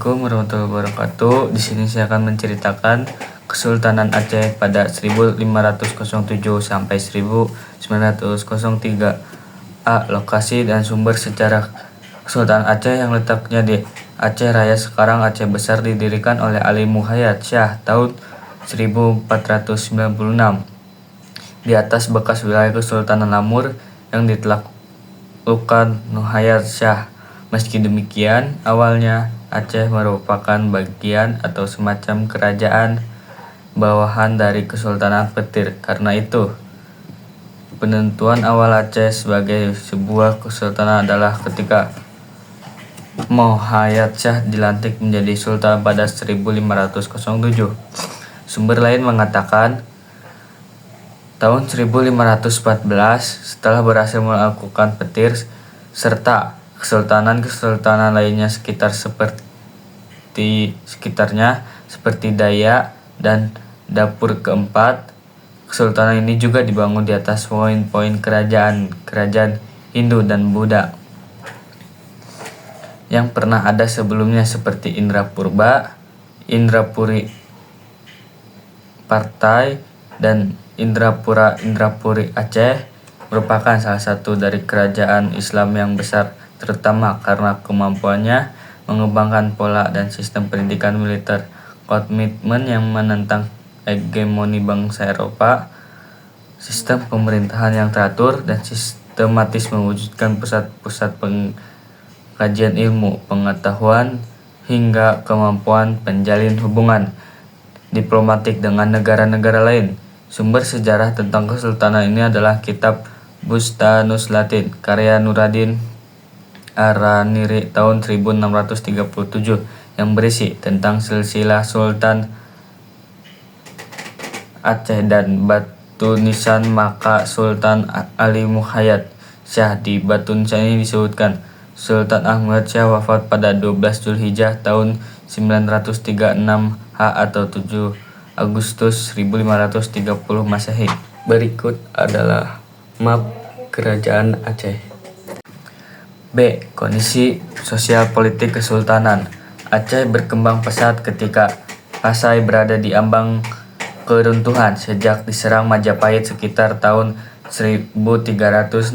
Assalamualaikum warahmatullahi wabarakatuh. Di sini saya akan menceritakan Kesultanan Aceh pada 1507 sampai 1903. A. Lokasi dan sumber sejarah. Kesultanan Aceh yang letaknya di Aceh Raya sekarang Aceh Besar didirikan oleh Ali Muhayyad Shah tahun 1496 di atas bekas wilayah Kesultanan Lamur yang ditaklukkan Muhayyad Shah. Meski demikian, awalnya Aceh merupakan bagian atau semacam kerajaan bawahan dari Kesultanan Petir. Karena itu, penentuan awal Aceh sebagai sebuah kesultanan adalah ketika Muhayyad Shah dilantik menjadi sultan pada 1507. Sumber lain mengatakan tahun 1514 setelah berhasil melakukan Petir serta kesultanan lainnya sekitarnya seperti Dayak dan Dapur keempat, kesultanan ini juga dibangun di atas poin-poin kerajaan Hindu dan Buddha yang pernah ada sebelumnya seperti Indrapurba, Indrapuri Partai, dan Indrapuri Aceh merupakan salah satu dari kerajaan Islam yang besar, terutama karena kemampuannya mengembangkan pola dan sistem pendidikan militer, komitmen yang menentang hegemoni bangsa Eropa, sistem pemerintahan yang teratur, dan sistematis mewujudkan pusat-pusat pengkajian ilmu, pengetahuan, hingga kemampuan penjalin hubungan diplomatik dengan negara-negara lain. Sumber sejarah tentang kesultanan ini adalah kitab Bustanus Latin karya Nuruddin Araniri tahun 1637 yang berisi tentang silsilah Sultan Aceh dan batu nisan maka Sultan Ali Muhayyad Shah. Di batu nisan ini disebutkan Sultan Ahmad Shah wafat pada 12 Zulhijjah tahun 936 H atau 7 Agustus 1530 Masehi. Berikut adalah map kerajaan Aceh. B. Kondisi sosial politik kesultanan. Aceh berkembang pesat ketika Pasai berada di ambang keruntuhan sejak diserang Majapahit sekitar tahun 1360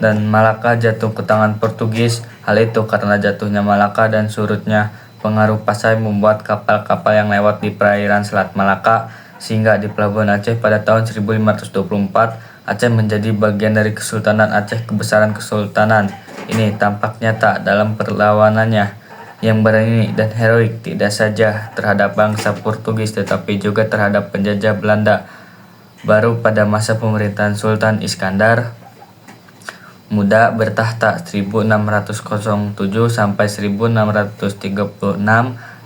dan Malaka jatuh ke tangan Portugis. Hal itu karena jatuhnya Malaka dan surutnya pengaruh Pasai membuat kapal-kapal yang lewat di perairan Selat Malaka sehingga di pelabuhan Aceh pada tahun 1524 Aceh menjadi bagian dari Kesultanan Aceh. Kebesaran kesultanan ini tampak nyata dalam perlawanannya yang berani dan heroik tidak saja terhadap bangsa Portugis tetapi juga terhadap penjajah Belanda. Baru pada masa pemerintahan Sultan Iskandar Muda bertahta 1607 sampai 1636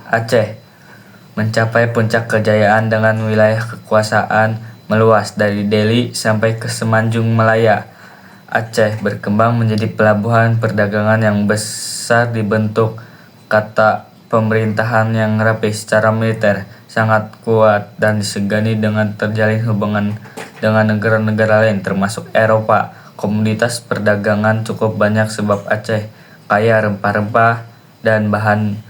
Aceh mencapai puncak kejayaan dengan wilayah kekuasaan meluas dari Delhi sampai ke Semenanjung Malaya. Aceh berkembang menjadi pelabuhan perdagangan yang besar, dibentuk kata pemerintahan yang rapi secara militer, sangat kuat dan disegani dengan terjalin hubungan dengan negara-negara lain termasuk Eropa. Komoditas perdagangan cukup banyak sebab Aceh kaya rempah-rempah dan bahan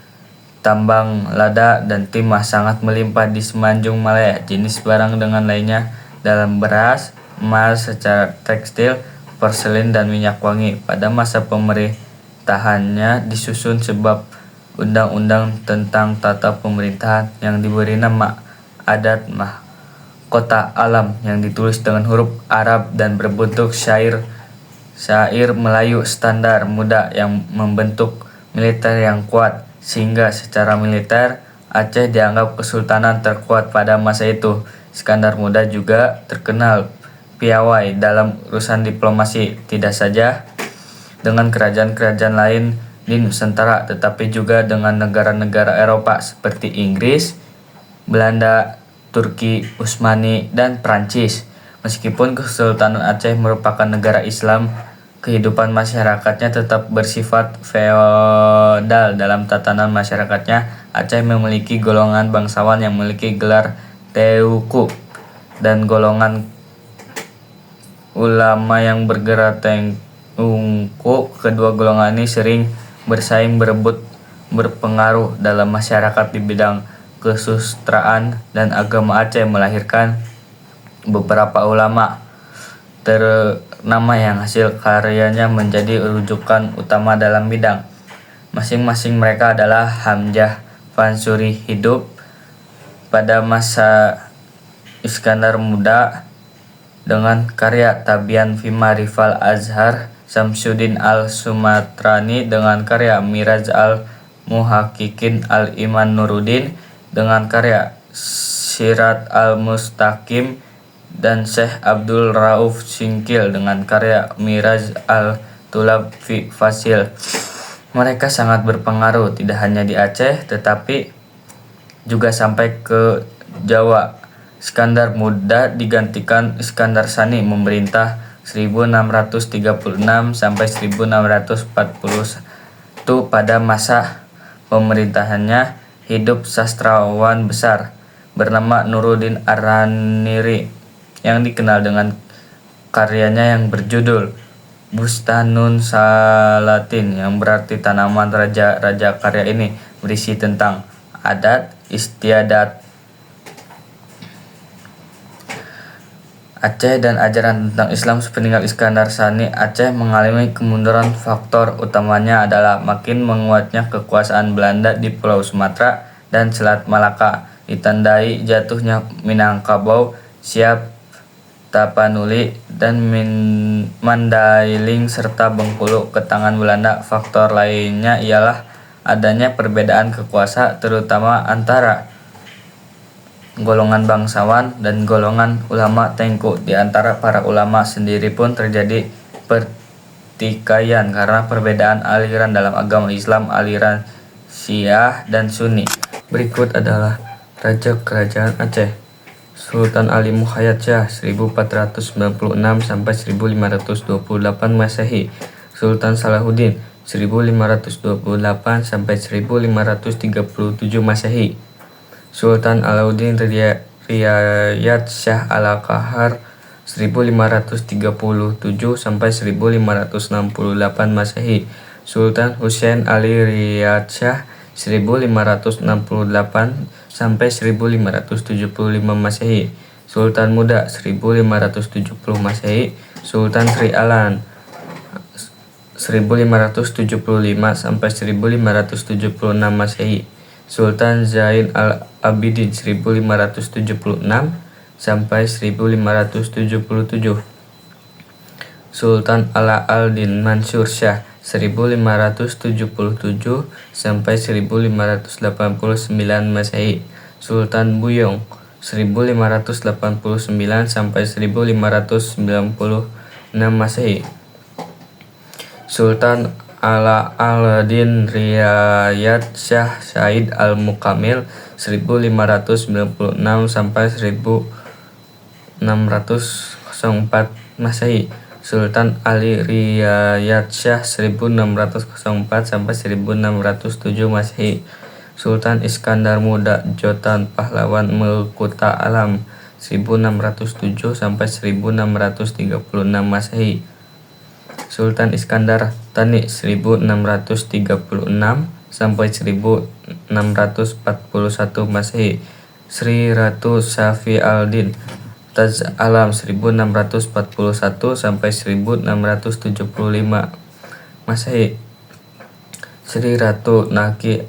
tambang lada dan timah sangat melimpah di Semenanjung Malaya. Jenis barang dengan lainnya dalam beras, emas, secara tekstil, porselin, dan minyak wangi. Pada masa pemerintahannya disusun sebab undang-undang tentang tata pemerintahan yang diberi nama Adat Mahkota Alam yang ditulis dengan huruf Arab dan berbentuk syair Melayu standar muda yang membentuk militer yang kuat, sehingga secara militer Aceh dianggap kesultanan terkuat pada masa itu. Iskandar Muda juga terkenal piawai dalam urusan diplomasi, tidak saja dengan kerajaan-kerajaan lain di Nusantara tetapi juga dengan negara-negara Eropa seperti Inggris, Belanda, Turki, Utsmani, dan Prancis. Meskipun Kesultanan Aceh merupakan negara Islam, kehidupan masyarakatnya tetap bersifat feodal. Dalam tatanan masyarakatnya, Aceh memiliki golongan bangsawan yang memiliki gelar Teuku dan golongan ulama yang bergerak Tengku. Kedua golongan ini sering bersaing berebut berpengaruh dalam masyarakat di bidang kesusastraan dan agama Aceh, melahirkan beberapa ulama ternama yang hasil karyanya menjadi rujukan utama dalam bidang. Masing-masing mereka adalah Hamzah Fansuri, hidup pada masa Iskandar Muda dengan karya Tabian fi Ma'rifal Azhar, Samsuddin al-Sumatrani dengan karya Miraj al-Muhaqqiqin, al-Iman Nuruddin dengan karya Sirat al-Mustaqim, dan Syekh Abdul Rauf Singkil dengan karya Miraj al-Tulab fi Fasil. Mereka sangat berpengaruh tidak hanya di Aceh tetapi juga sampai ke Jawa. Iskandar Muda digantikan Iskandar Sani, memerintah 1636 sampai 1641. Pada masa pemerintahannya hidup sastrawan besar bernama Nuruddin Ar-Raniri yang dikenal dengan karyanya yang berjudul Bustanun Salatin, yang berarti tanaman raja-raja. Karya ini berisi tentang adat istiadat Aceh dan ajaran tentang Islam. Sepeninggal Iskandar Sani, Aceh mengalami kemunduran. Faktor utamanya adalah makin menguatnya kekuasaan Belanda di Pulau Sumatera dan Selat Malaka, ditandai jatuhnya Minangkabau, Siap, Tapanuli, dan Mandailing serta Bengkulu ke tangan Belanda. Faktor lainnya ialah adanya perbedaan kekuasaan terutama antara golongan bangsawan dan golongan ulama Tengku. Di antara para ulama sendiri pun terjadi pertikaian karena perbedaan aliran dalam agama Islam, aliran Syiah dan Sunni. Berikut adalah Raja Kerajaan Aceh. Sultan Ali Muhayyad Shah 1496 sampai 1528 Masehi. Sultan Salahuddin 1528 sampai 1537 Masehi. Sultan Alauddin Riyad Shah Al-Qahar 1537 sampai 1568 Masehi. Sultan Husain Ali Riyad Shah 1568 sampai 1575 Masehi. Sultan Muda 1570 Masehi. Sultan Sri Alan 1575 sampai 1576 Masehi. Sultan Zain al-Abidin 1576 sampai 1577. Sultan Ala al-Din Mansur Shah 1577 sampai 1589 Masehi. Sultan Buyong 1589 sampai 1596 Masehi. Sultan Ala al-Din Riyad Shah Said al-Mukamil 1596 sampai 1604 Masehi. Sultan Ali Riyad Shah 1604 sampai 1607 Masehi. Sultan Iskandar Muda Jotan Pahlawan Mekuta Alam 1607 sampai 1636 Masehi. Sultan Iskandar Thani 1636 sampai 1641 Masehi. Sri Ratu Safi al-Din Taj Alam 1641 sampai 1675 Masehi. Sri Ratu Naki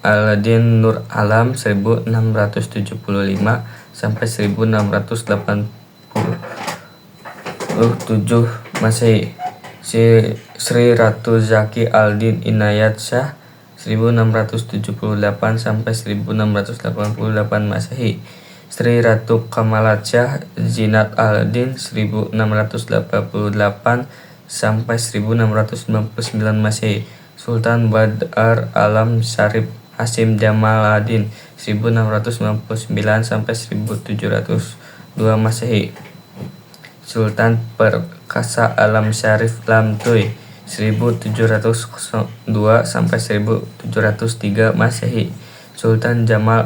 al-Din Nur Alam 1675 sampai 1687 Masehi. Sri Ratu Zaki al-Din Inayat Shah 1678 sampai 1688 Masehi. Sri Ratu Kamalat Shah Zinat al-Din 1688 sampai 1699 Masehi. Sultan Badar Alam Syarif Hasim Jamaladin 1699 sampai 1702 Masehi. Sultan Perkasa Alam Syarif Lam Tuy 1702 sampai 1703 Masehi. Sultan Jamal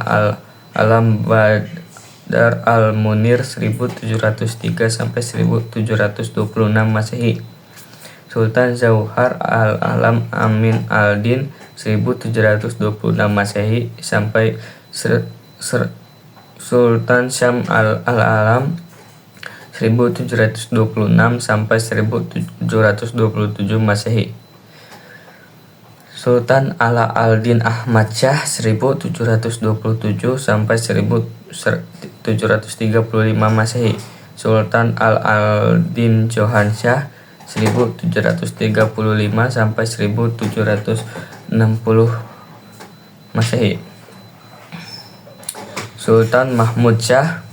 Alam Badar Al-Munir 1703 sampai 1726 Masehi. Sultan Zauhar Al-Alam Amin Al-Din 1726 Masehi sampai Sultan Syam al-Alam 1726 sampai 1727 Masehi. Sultan Ala al-Din Ahmad Syah 1727 sampai 1735 Masehi. Sultan Al-Din Johan Syah 1735 sampai 1760 Masehi. Sultan Mahmud Syah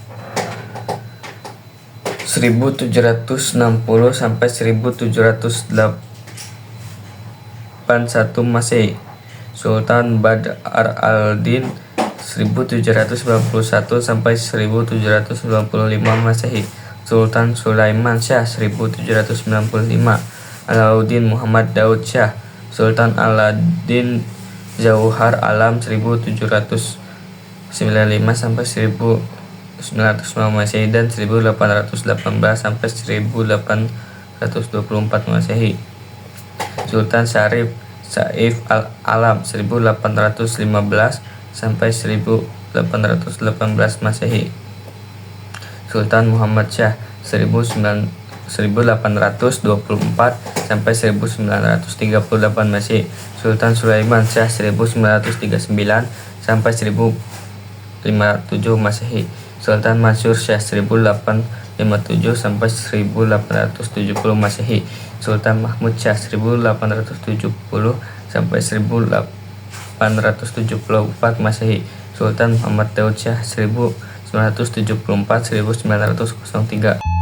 1760 sampai 1781 Masehi. Sultan Badr al-Din 1791 sampai 1795 Masehi. Sultan Sulaiman Syah 1795. Alauddin Muhammad Daud Syah. Sultan Aladin Zauhar Alam 1795 sampai 1905 Masehi dan 1818 sampai 1824 Masehi. Sultan Syarif Saif al-Alam 1815 sampai 1818 Masehi. Sultan Muhammad Syah 1824 sampai 1938 Masehi. Sultan Sulaiman Syah 1939 sampai 1057 Masehi. Sultan Mansur Syah 1857 sampai 1870 Masehi. Sultan Mahmud Syah 1870 sampai 1874 Masehi. Sultan Muhammad Daud Syah 1974-1903.